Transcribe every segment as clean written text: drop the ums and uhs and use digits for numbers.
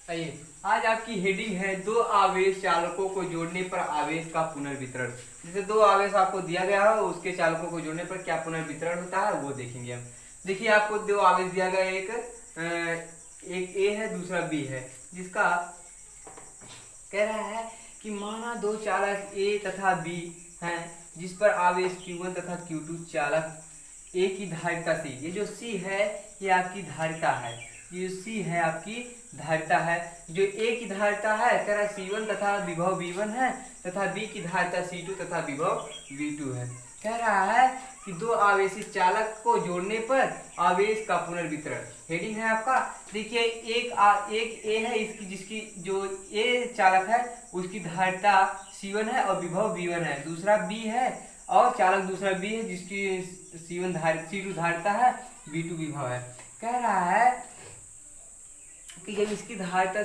आइए, आज आपकी हेडिंग है दो आवेश चालकों को जोड़ने पर आवेश का पुनर्वितरण। जैसे दो आवेश आपको दिया गया है, उसके चालकों को जोड़ने पर क्या पुनर्वितरण होता है वो देखेंगे हम। देखिए, आपको दो आवेश दिया गया है, एक ए है, दूसरा बी है, जिसका कह रहा है कि माना दो चालक ए तथा बी हैं, जिस पर आवेश Q1 तथा Q2 चालक ए की धारिता सी। ये जो सी है ये आपकी धारिता है, ये सी है आपकी धारिता है। जो ए की धारिता है कह रहा है C1 तथा विभव V1 है, तथा बी की धारिता C2 तथा विभव V2 है। कह रहा है कि दो आवेशी चालक को जोड़ने पर आवेश का पुनर्वितरण। हेडिंग है आपका। देखिए, एक ए है, इसकी जिसकी जो ए चालक है उसकी धारिता C1 है और विभव V1 है। दूसरा बी है और चालक दूसरा बी है, जिसकी C2 धारिता है, V2 विभव है। कह रहा है कि जब इसकी धारिता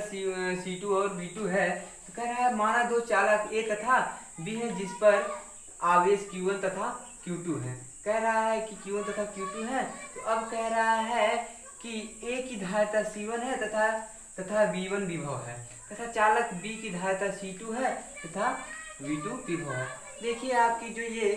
C2 और V2 है तो कह रहा है माना दो चालक ए तथा बी है, जिस पर आवेश Q1 तथा Q2 है। कह रहा है कि Q1 तथा Q2 है, तो अब कह रहा है कि ए की धारिता C1 है तथा V1 विभव है, तथा चालक बी की धारिता C2 है तथा V2 विभव है। देखिए, आपकी जो ये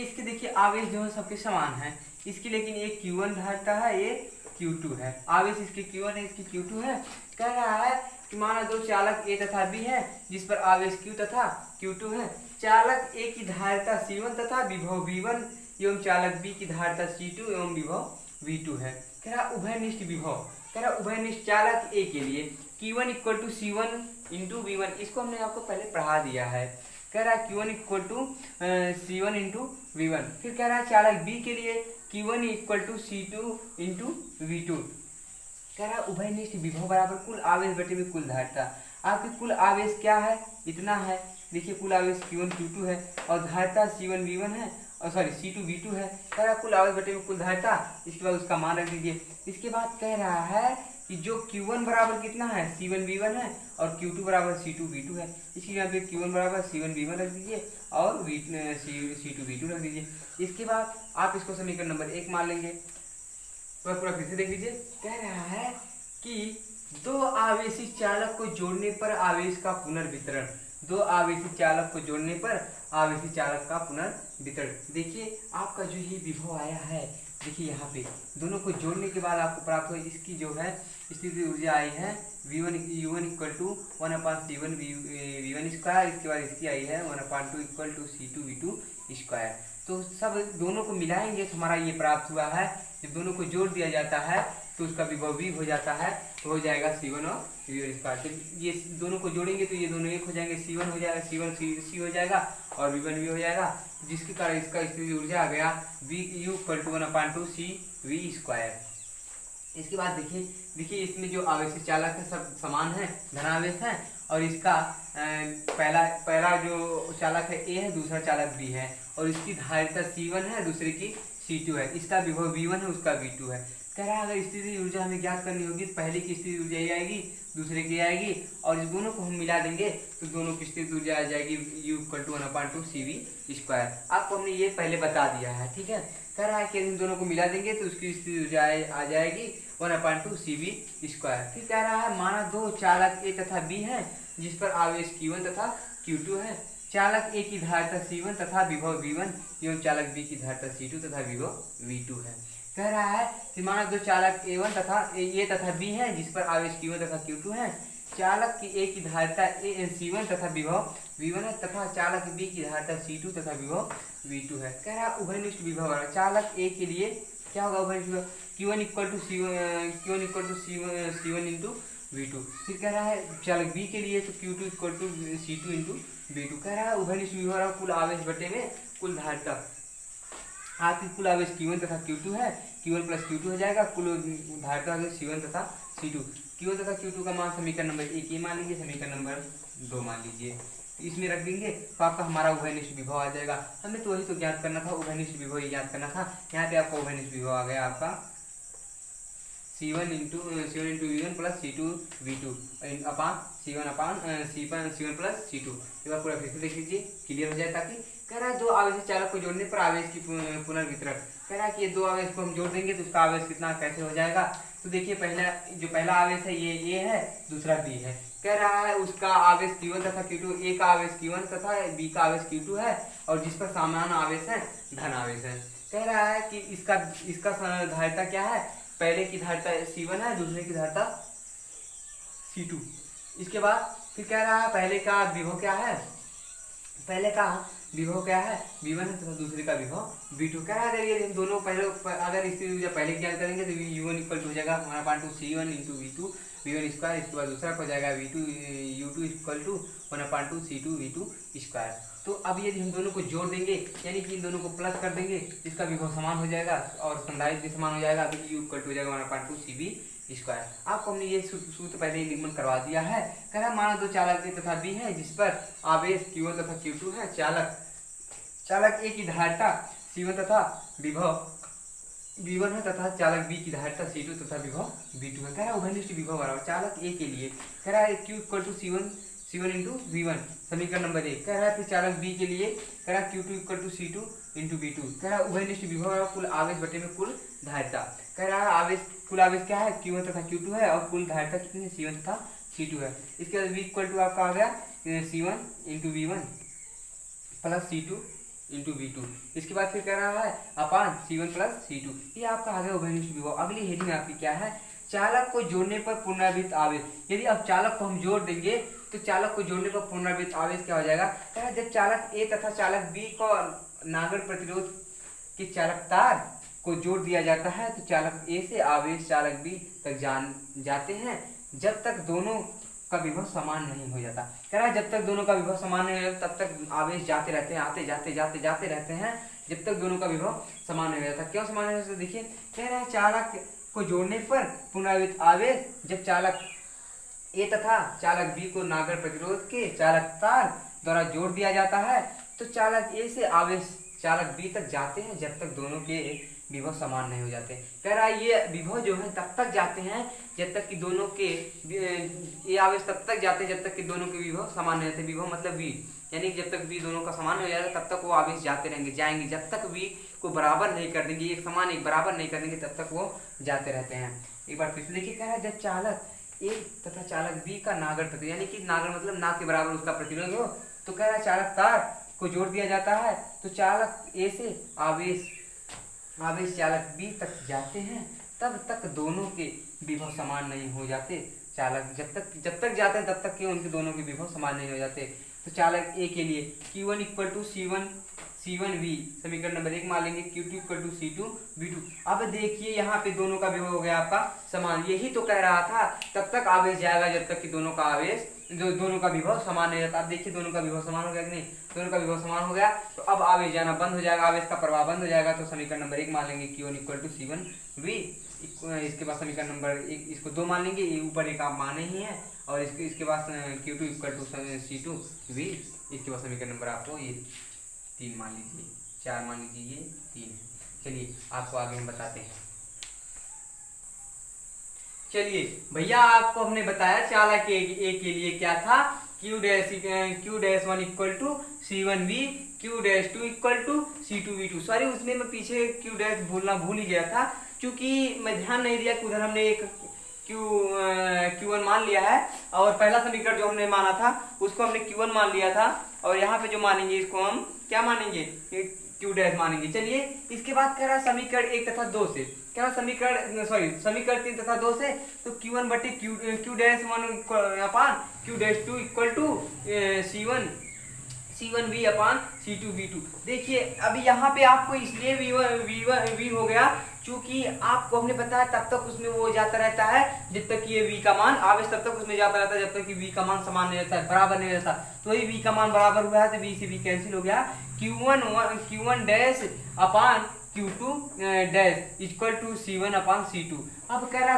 इसके देखिए आवेश जो है सबके समान है इसकी, लेकिन एक Q1 धारिता है, ये Q2 है। आवेश इसकी Q1 है, इसकी Q2 है। कह रहा है कि माना दो चालक ए तथा बी है, जिस पर आवेश Q तथा Q2 है। चालक ए की धारिता C1 तथा विभव V1 एवं चालक बी की धारिता C2 एवं विभव V2 है। कह रहा उभयनिष्ठ विभव, कह रहा उभयनिष्ठ चालक ए के लिए Q1 equal to C1 into V1, इसको हमने आपको पहले पढ़ा दिया है। कह रहा है Q1 equal to C1 into V1। फिर कह रहा है चालक बी के लिए Q1 equal to C2 into V2। कह रहा है उभयनिष्ठ विभव बराबर कुल आवेश बटे में कुल धारिता। आपके कुल आवेश क्या है, इतना है। देखिए, कुल आवेश Q1 Q2 है और धारिता C1 V1 है, और सॉरी C2 V2 है। कह रहा है कुल आवेश बटे में कुल धारिता, इसके बाद उसका मान रख दीजिए। इसके बाद कह रहा है कि जो Q1 बराबर कितना है, C1 V1 है, और Q2 बराबर C2 V2 है। इसके यहाँ पे Q1 बराबर C1 V1 रख दीजिए और C2 V2 रख दीजिए। इसके बाद आप इसको समीकरण नंबर 1 मान लेंगे। तो पूरा फिर से देख लीजिए। कह रहा है कि दो आवेशी चालक को जोड़ने पर आवेश का पुनर्वितरण। दो आवेशी चालक को जोड़ने पर आवेशी चालक का पुनर्वितरण। देखिए, आपका जो ये विभव आया है, देखिए यहाँ पे दोनों को जोड़ने के बाद आपको प्राप्त हो, इसकी जो है स्थिति ऊर्जा आई है V1 U1 equal to 1/C1 V1 square. इसके बाद इसकी आई है 1/2 equal to C2 V2 square. तो सब दोनों को मिलाएंगे तो हमारा ये प्राप्त हुआ है। जब दोनों को जोड़ दिया जाता है तो उसका विभव भी हो जाता है, तो हो जाएगा C1 और V1 स्क्वायर। जब ये दोनों को जोड़ेंगे तो ये दोनों एक हो जाएंगे, C1 हो जाएगा, C1 C हो जाएगा और V1 भी हो जाएगा, जिसके कारण इसका स्थिति ऊर्जा आ गया V U equal to 1/2 C V square. इसके बाद देखिए इसमें जो आवेशी चालक है सब समान है, धनावेश है, और इसका पहला जो चालक है ए है, दूसरा चालक बी है, और इसकी धारिता C1 है, दूसरे की C2 है। इसका विभव V1 है, उसका V2 है। कह रहा है अगर स्थिति ऊर्जा हमें ज्ञात करनी होगी तो पहले की स्थिति ऊर्जा ये आएगी, दूसरे की आएगी, और इस दोनों को हम मिला देंगे तो दोनों की स्थिति ऊर्जा आ जाएगी U equal to 1/2 CV square. आपको हमने ये पहले बता दिया है, ठीक है। कह रहा है कि इन दोनों को मिला देंगे तो उसकी स्थिति ऊर्जा आ जाएगी 1/2 CV स्क्वायर। फिर कह रहा है माना दो चालक ए तथा बी है, जिस पर आवेश Q1 तथा Q2 है। चालक ए की धारिता C1 तथा विभव V1 एवं चालक बी की धारिता C2 तथा विभव V2 है। कह रहा है कि माना दो चालक A1 तथा ए तथा बी है, जिस पर आवेश Q1 तथा Q2 है। चालक की ए की धारिता C1 तथा विभव V1 है, तथा चालक बी की धारिता C2 तथा विभव V2 है। कह रहा है उभयनिष्ठ विभव है। चालक ए के लिए क्या होगा उभयनिष्ठ विभव, Q1 equal to C1 into V2। फिर कह रहा है चालक बी के लिए तो Q2 equal to C2 into V2। कह रहा है उभयनिष्ठ विभव कुल आवेश बटे में कुल धारिता। आपकी कुल आवेश Q1 तथा Q2 है, Q1 प्लस Q2 हो जाएगा, कुल धारिता C1 तथा C2। Q1 तथा Q2 का मान समीकरण नंबर 1 ये मान लीजिए, समीकरण नंबर 2 मान लीजिए। इसमें रख देंगे तो आपका हमारा उभयनिष्ठ विभव आ जाएगा। हमें तो वही तो ज्ञात करना था, उभयनिष्ठ विभव ही ज्ञात करना था। यहाँ पे आपका उभयनिष्ठ विभव आ गया आपका C1 into V1 plus C2 V2 C1 plus C2। एक बार पूरा फिर से देख लीजिए, क्लियर हो जाए। ताकि कह रहा है दो आवेशी चालक को जोड़ने पर आवेश की पुनर्वितरण। कह रहा है कि ये दो आवेश को हम जोड़ देंगे तो उसका आवेश कितना कैसे हो जाएगा, तो देखिए पहला आवेश है ये ए है, दूसरा बी है। कह रहा है उसका आवेश Q1 तथा Q2, ए का आवेश Q1 तथा बी का आवेश Q2 है और जिस पर समान आवेश है धन आवेश है। कह रहा है कि इसका धारिता क्या है, पहले की धारिता C1 है, दूसरे की धारिता C2। इसके बाद फिर कह रहा है पहले का विभव क्या है, पहले का विभव क्या है V1 है तथा दूसरे का विभव V2। कह रहा है यदि हम दोनों अगर इसी पहले ज्ञान करेंगे तो U1 इक्वल टू हो जाएगा 1/2C1 into V2 V1 square. इसके बाद दूसरा हो जाएगा U2 equal to 1/2C2 V2 square. तो अब यदि हम दोनों को जोड़ देंगे यानी कि इन दोनों को प्लस कर देंगे, इसका विभव समान हो जाएगा और संधारित्र भी समान हो जाएगा, तो U इक्वल टू हो जाएगा 1/2CB स्क्वायर। आपको हमने ये सूत्र पहले ही निगमन करवा दिया है। कह रहा माना दो चालक ए तथा बी है जिस पर आवेश Q1 तथा Q2 है। चालक ए की धारिता C1 तथा विभव V1 है तथा चालक बी की धारिता C2 तथा विभव V2 है। कह रहा है उभयनिष्ठ विभव बराबर चालक ए के लिए कह रहा है Q equal to C1 into V1, समीकरण नंबर 1। कह रहा है फिर चालक बी के लिए कह रहा है Q2 equal to C2 into V2। कह रहा है उभयनिष्ठ विभव बराबर कुल आवेश बटे में कुल धारिता। कह रहा है कुल आवेश क्या है Q1 तथा Q2 है और कुल धारिता कितनी है C1 तथा C2 है। इसके बाद V इक्वल टू आपका आ गया C1 into V1 plus C2 into V2। इसके बाद फिर कह रहा है अपान C1 प्लस C2। ये आपका आ गया उभयनिष्ठ विभव। अगली हेडिंग आपकी क्या है, चालक को जोड़ने पर पुनरावृत्त आवेश। यदि अब चालक को हम जोड़ देंगे तो चालक को जोड़ने पर पुनरावृत्त आवेश क्या हो जाएगा, कह रहा है जब चालक ए तथा चालक बी को नागर प्रतिरोध के चालक तार को जोड़ दिया जाता है तो चालक ए से आवेश चालक बी तक जाते हैं जब तक दोनों का विभव समान नहीं हो जाता। कह रहा है जब तक दोनों का विभव समान नहीं हो जाता तब तक आवेश जाते रहते हैं, आते जाते रहते हैं जब तक दोनों का विभव समान नहीं हो जाता। क्यों समान नहीं हो जाता, देखिए कह रहा है चालक को जोड़ने पर पुनरावृत्त आवेश जब चालक ए तथा चालक बी को नागर प्रतिरोध के चालक तार द्वारा जोड़ दिया जाता है तो चालक ए से आवेश चालक बी तक जाते हैं जब तक दोनों के विभव समान नहीं हो जाते। कह रहा है ये विभव जो है तब तक जाते हैं जब तक कि दोनों के ये आवेश तब तक जाते हैं जब तक कि दोनों के विभव समान नहीं होते। विभव मतलब V, यानी जब तक V दोनों का समान हो जाएगा तब तक वो आवेश जाते जाएंगे जब तक V को बराबर नहीं कर देंगे, एक समान एक बराबर नहीं कर देंगे तब तक वो जाते रहते हैं। एक बार फिर से देखिए, कह रहा है जब चालक ए तथा चालक बी का नागर प्रतिरोध, यानी कि नागर मतलब ना के बराबर उसका प्रतिरोध हो, तो कह रहा है चालक तार को जोड़ दिया जाता है तो चालक ए से आवेश चालक बी तक जाते हैं तब तक दोनों के विभव समान नहीं हो जाते। चालक जब तक जाते हैं तब तक के उनके दोनों के विभव समान नहीं हो जाते। तो चालक ए के लिए Q1 इक्वल टू C1V समीकरण नंबर 1 मान लेंगे, Q2 equal to C2 V2। अब देखिए यहाँ पे दोनों का विभव हो गया आपका समान। यही तो कह रहा था तब तक आवेश जाएगा जब तक कि दोनों का विभव समान नहीं रहता। अब देखिए दोनों का विभव समान हो गया कि नहीं, दोनों का विभव समान हो गया तो अब आवेश जाना बंद हो जाएगा, आवेश का प्रवाह बंद हो जाएगा। तो समीकरण नंबर 1 मान लेंगे Q1 इक्वल टू C1V। इसके बाद समीकरण नंबर 1 इसको 2 मान लेंगे, ये ऊपर एक आप माने ही है, और इसके बाद Q2 इक्वल टू C2V। इसके बाद समीकरण नंबर आपको ये 3 मान लीजिए, 4 मान लीजिए, ये 3 है। चलिए आपको आगे हम बताते हैं। चलिए भैया आपको हमने बताया चालक ए के लिए क्या था, Q'1 equal to C1V, Q'2 equal to C2V2। Sorry उसमें मैं पीछे Q' भूल ही गया था क्योंकि मैं ध्यान नहीं दिया कि उधर हमने एक Q1 मान लिया है और पहला समीकरण जो हमने माना था उसको हमने Q1 मान लिया था और यहाँ पे जो मानेंगे इसको हम क्या मानेंगे, Q' मानेंगे। चलिए इसके बाद कह रहा है समीकरण 1 तथा 2 से, कह रहा समीकरण 3 तथा 2 से, तो Q1 बटे Q'1 upon Q'2 equal to C1V upon C2V2। देखिए अभी यहाँ पे आपको इसलिए V हो गया क्योंकि आपको हमने बताया तब तक उसमें वो जाता रहता है जब तक कि ये V का मान आवेश तब तक उसमें जाता रहता है जब तक कि V का मान समान नहीं रहता है, बराबर नहीं रहता। तो ये V का मान बराबर हुआ है तो V से V कैंसिल हो गया। Q1 dash upon Q2 dash equal to C1 upon C2। अब कह रहा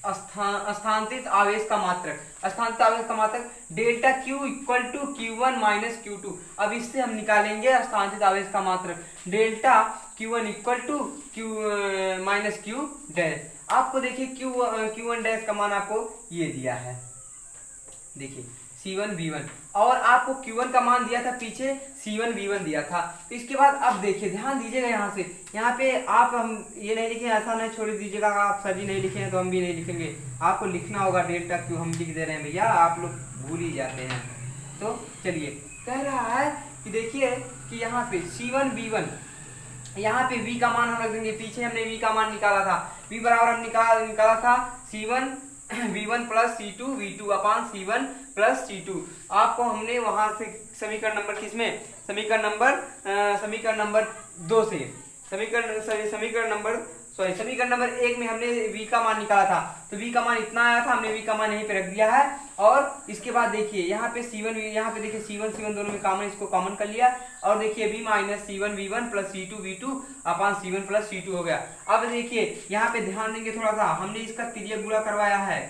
स्थानांतरित आवेश का मात्रक delta Q equal to Q1 minus Q2। अब इससे हम निकालेंगे स्थानांतरित आवेश का मात्रक delta Q1 equal to Q minus Q dash. आपको देखिए Q1 डैश का मान आपको ये दिया है, देखिए C1V1 और आपको Q1 का मान दिया था पीछे C1V1 दिया था। तो इसके बाद अब देखिए ध्यान दीजिएगा यहाँ से, यहाँ पे आप हम ये नहीं लिखे, ऐसा नहीं छोड़ दीजिएगा आप सर जी नहीं लिखे हैं तो हम भी नहीं लिखेंगे, आपको लिखना होगा डेल्टा क्यू, हम लिख दे रहे हैं भैया, आप लोग भूल ही जाते हैं। तो चलिए कह रहा है कि देखिए कि यहाँ पे C1V1, यहाँ पे V का मान हम रख देंगे, पीछे हमने V का मान निकाला था, V बराबर हम निकाला था C1V1 प्लस C2V2 अपान C1 प्लस C2। आपको हमने वहां से समीकरण नंबर किसमें, समीकरण नंबर 2 से समीकरण नंबर 1 में हमने V का मान निकाला था, तो V का मान इतना आया था, हमने V का मान यहीं पे रख दिया है। और इसके बाद देखिए यहाँ पे C1, यहाँ पे देखिए C1 दोनों में कॉमन, इसको कॉमन कर लिया और देखिए V minus C1V1 plus C2V2 अपान C1 प्लस C2 हो गया। अब देखिए यहाँ पे ध्यान देंगे थोड़ा सा, हमने इसका तिर्यक गुणा करवाया है,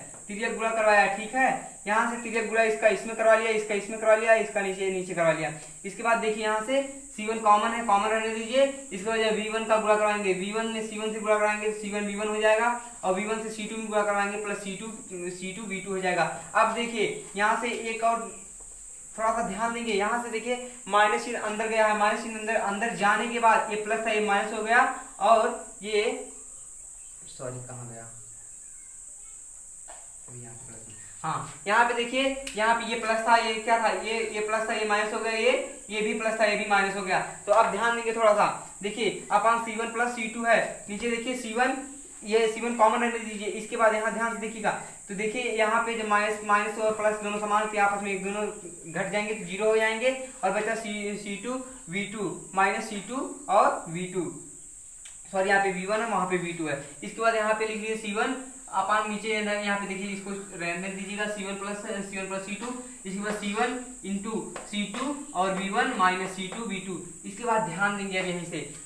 ठीक है, यहाँ से तिर्यक गुणा इसका इसमें करवा लिया, इसका इसमें करवा लिया, इसका नीचे करवा लिया। इसके बाद देखिए यहाँ से C1 कॉमन है, कॉमन रहने दीजिए, इसके बाद V1 का गुणा करवाएंगे, V1 में C1 से गुणा कराएंगे C1V1 हो जाएगा और V1 से C2 में गुणा करवाएंगे प्लस C2V2 हो जाएगा। अब देखिए यहाँ से एक और थोड़ा सा ध्यान देंगे, यहाँ से देखिए माइनस चिन्ह अंदर गया है, माइनस चिन्ह अंदर जाने के बाद ये प्लस था ये माइनस हो गया और ये कहाँ गया, हाँ यहाँ पे देखिए, यहाँ पे ये प्लस था, ये क्या था, ये प्लस था, ये माइनस हो गया, ये भी प्लस था, ये भी माइनस हो गया। तो अब ध्यान देंगे थोड़ा सा, देखिए अपान C1 प्लस C2 है, नीचे देखिए C1, ये C1 कॉमन रहने दीजिए। इसके बाद यहाँ ध्यान से देखिएगा, तो देखिए यहाँ पे जब माइनस और प्लस दोनों समान थे, आपस में एक दोनों घट जाएंगे तो 0 हो जाएंगे और बचा C2V2 माइनस C2 और V2, सॉरी यहाँ पे V1 है, वहाँ पे V2 है। इसके बाद यहाँ पे लिख लीजिए C1 अपान नीचे यहाँ पे देखिए इसको रहने दीजिएगा C1 प्लस C2, इसके बाद C1 इंटू C2 और V1 माइनस C2 V2। इसके बाद ध्यान देंगे अब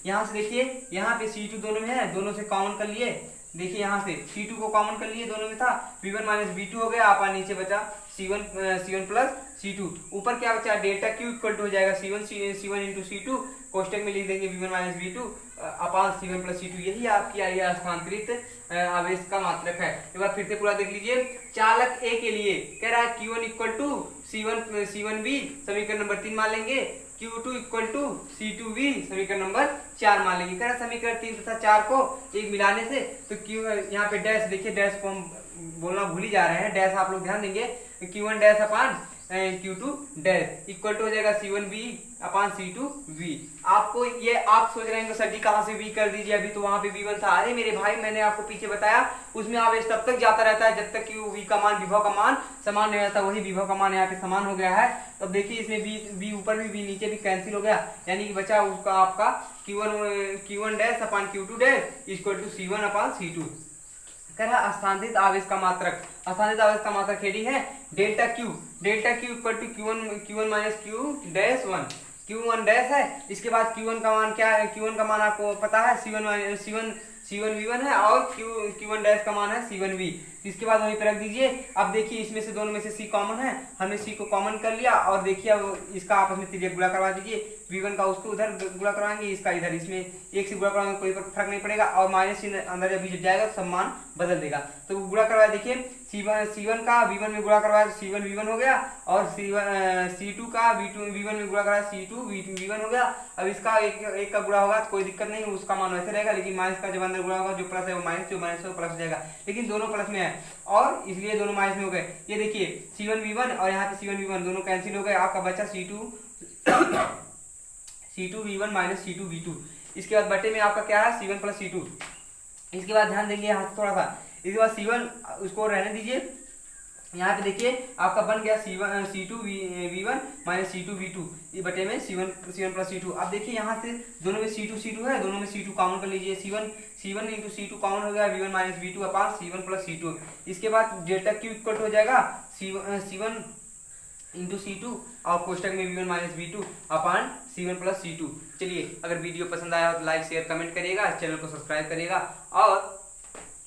यहाँ से देखिए यहाँ पे C2 दोनों में है, दोनों से कॉमन कर लिए, देखिए यहाँ से C2 को कॉमन कर लिए, दोनों में था, V1 माइनस V2 हो गया, अपान नीचे बचा C1 प्लस C2, ऊपर क्या बचा डेल्टा क्यू इक्वल टू हो जाएगा C1 इंटू C2, कोष्टक में लिख देंगे V1 माइनस V2 अपान C1 प्लस C2। यही आपकी आई स्थानांतरित आवेश का मात्रक है। एक बार फिर से पूरा देख लीजिए, चालक A के लिए कह रहा है Q1 इक्वल टू C1V समीकरण नंबर 3 मान लेंगे, Q2 इक्वल टू C2V समीकरण नंबर 4 मान लेंगे। कह रहा समीकरण 3 तथा 4 को एक मिलाने से तो Q यहाँ पे डैश देखिए, डैश को हम बोलना भूल ही जा रहे हैं, डैश आप लोग ध्यान देंगे, Q1 dash upon Q2 dash equal to हो जाएगा C1V अपान C2V। आपको ये आप सोच रहे हैं सर जी कहाँ से V कर दीजिए, अभी तो वहां पे V1 था। अरे मेरे भाई मैंने आपको पीछे बताया, उसमें आवेश तब तक जाता रहता है जब तक कि V का मान विभव का मान समान नहीं रहता, वही विभव का मान यहाँ पे समान हो गया है। तो देखिए इसमें V ऊपर भी V नीचे भी कैंसिल हो गया, यानी कि बचा उसका आपका Q1 dash upon Q2 dash equal to C1 upon C2। कह रहा स्थानांतरित आवेश का मात्रक, स्थानांतरित आवेश का मात्रक हेडिंग है delta Q equal to Q1 minus Q1 dash है। इसके बाद Q1 का मान क्या है, Q1 का मान आपको पता है C1V1 है और Q1 डैश का मान है C1V। इसके बाद वहीं पे रख दीजिए। अब देखिए इसमें से दोनों में से C कॉमन है, हमने C को कॉमन कर लिया और देखिए अब इसका आपस में तिर्यक गुणा करवा दीजिए, V1 का उसको उधर गुणा करवाएंगे, इसका इधर, इसमें एक से गुणा करवाएंगे कोई फर्क नहीं पड़ेगा और माइनस चिन्ह अंदर जब जाएगा सब मान बदल देगा। तो गुणा करवाया, देखिए C1 का V1 में गुणा करवाया तो C1V1 हो गया और C2 का V1 में गुणा कराया C2V1 हो गया। अब इसका एक का गुणा होगा तो कोई दिक्कत नहीं, उसका मान वैसे रहेगा, लेकिन माइनस का जब अंदर गुणा होगा जो प्लस है वो माइनस, जो माइनस है वो प्लस हो जाएगा, लेकिन दोनों प्लस में है और इसलिए दोनों माइनस में हो गए। ये देखिए C1V1 और यहाँ पे C1V1 दोनों कैंसिल हो गए, आपका बचा C2V1 माइनस C2V2। इसके बाद बटे में आपका क्या है C1 प्लस C2। इसके बाद ध्यान देंगे यहाँ से थोड़ा सा, इसके बाद C1 उसको रहने दीजिए, यहाँ पे देखिए आपका बन गया C2V1 माइनस C2V2, ये बटे में C1 प्लस C2। अब देखिए यहाँ से दोनों में C2 है, दोनों में C2 कॉमन कर लीजिए, C1 इंटू C2 कॉमन हो गया, V1 माइनस V2 अपान C1 प्लस C2। इसके बाद डेल्टा क्यू इक्वल हो जाएगा C1 इंटू C2 और कोष्टक में V1 माइनस V2 अपान C1 प्लस C2। चलिए अगर वीडियो पसंद आया तो लाइक शेयर कमेंट करिएगा, चैनल को सब्सक्राइब करिएगा और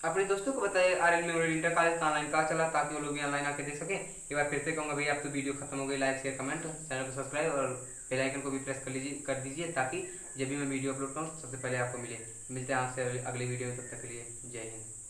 अपने दोस्तों को बताइए RL मेमोरियल इंटर कॉलेज का ऑनलाइन कहाँ चला, ताकि वो लोग भी ऑनलाइन आके देख सकें। एक बार फिर से कहूँगा भैया अब तो वीडियो खत्म हो गई, लाइक शेयर कमेंट, चैनल को सब्सक्राइब और बेल आइकन को भी प्रेस कर दीजिए ताकि जब भी मैं वीडियो अपलोड करूँ सबसे पहले आपको मिलते हैं आपसे अगले वीडियो में। तब तक के लिए जय हिंद।